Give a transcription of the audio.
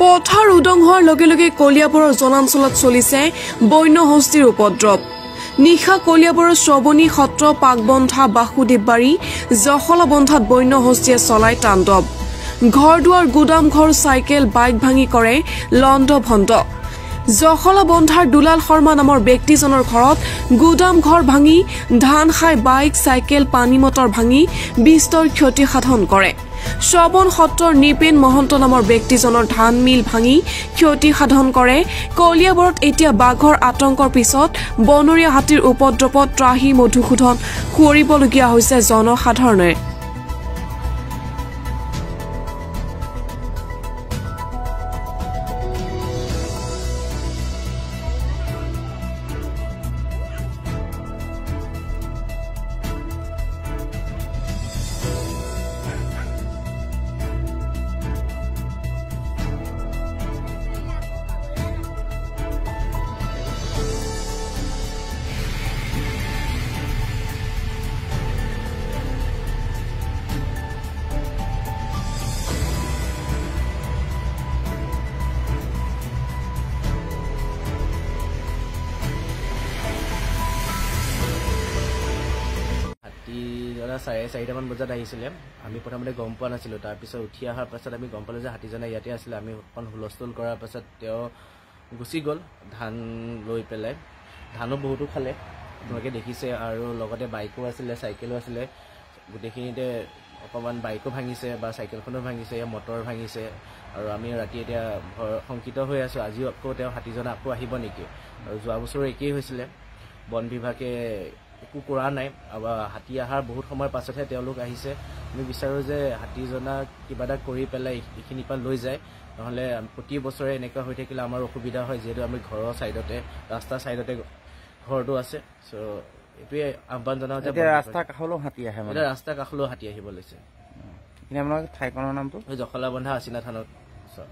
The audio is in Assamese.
পথাৰ উদং হোৱাৰ লগে লগে কলিয়াবৰৰ জনাঞ্চলত চলিছে বন্য হস্তীৰ উপদ্ৰৱ নিশা কলিয়াবৰৰ শ্ৰৱণী সত্ৰ পাকবন্ধা বাসুদেৱবাৰী জখলাবন্ধাত বন্য হস্তীয়ে চলাই তাণ্ডৱ ঘৰ দুৱাৰ গুদাম ঘৰ চাইকেল বাইক ভাঙি কৰে লণ্ড ভণ্ড জখলাবন্ধাৰ দুলাল শৰ্মা নামৰ ব্যক্তিজনৰ ঘৰত গুদাম ঘৰ ভাঙি ধান খাই বাইক চাইকেল পানী মটৰ ভাঙি বিস্তৰ ক্ষতি সাধন কৰে শ্ৰৱণ সত্ৰৰ নিপেন মহন্ত নামৰ ব্যক্তিজনৰ ধান মিল ভাঙি ক্ষতি সাধন কৰে কলিয়াবৰত এতিয়া বাঘৰ আতংকৰ পিছত বনৰীয়া হাতীৰ উপদ্ৰৱত ত্ৰাহি মধুসূধন খুৱৰিবলগীয়া হৈছে জনসাধাৰণে চাৰে 4টামান বজাত আহিছিলে আমি প্ৰথমতে গম পোৱা নাছিলোঁ তাৰপিছত উঠি অহাৰ পাছত আমি গম পালোঁ যে হাতীজনে ইয়াতে আছিলে আমি অকণ হুলস্থুল কৰাৰ পাছত তেওঁ গুচি গ'ল ধান লৈ পেলাই ধানো বহুতো খালে আপোনালোকে দেখিছে আৰু লগতে বাইকো আছিলে চাইকেলো আছিলে গোটেইখিনিতে অকণমান বাইকো ভাঙিছে বা চাইকেলখনো ভাঙিছে মটৰ ভাঙিছে আৰু আমি ৰাতি এতিয়া শংকিত হৈ আছোঁ আজিও আকৌ তেওঁ হাতীজনে আকৌ আহিব নেকি আৰু যোৱা বছৰো একেই হৈছিলে বন বিভাগে একো কৰা নাই হাতী অহাৰ বহুত সময়ৰ পাছতহে তেওঁলোক আহিছে আমি বিচাৰোঁ যে হাতীজনক কিবা এটা কৰি পেলাই এইখিনিৰ পৰা লৈ যায় নহ'লে প্ৰতি বছৰে এনেকুৱা হৈ থাকিলে আমাৰ অসুবিধা হয় যিহেতু আমি ঘৰৰ ছাইডতে ৰাস্তাৰ ছাইডতে ঘৰটো আছে চ' এইটোৱে আহ্বান জনাওঁ যে ৰাস্তাৰ কাষলৈও হাতী আহে মানে ৰাস্তাৰ কাষলৈও হাতী আহিব লৈছে আপোনালোকৰ ঠাইখনৰ নামটো জখলাবন্ধা আচিনা থানত ওচৰত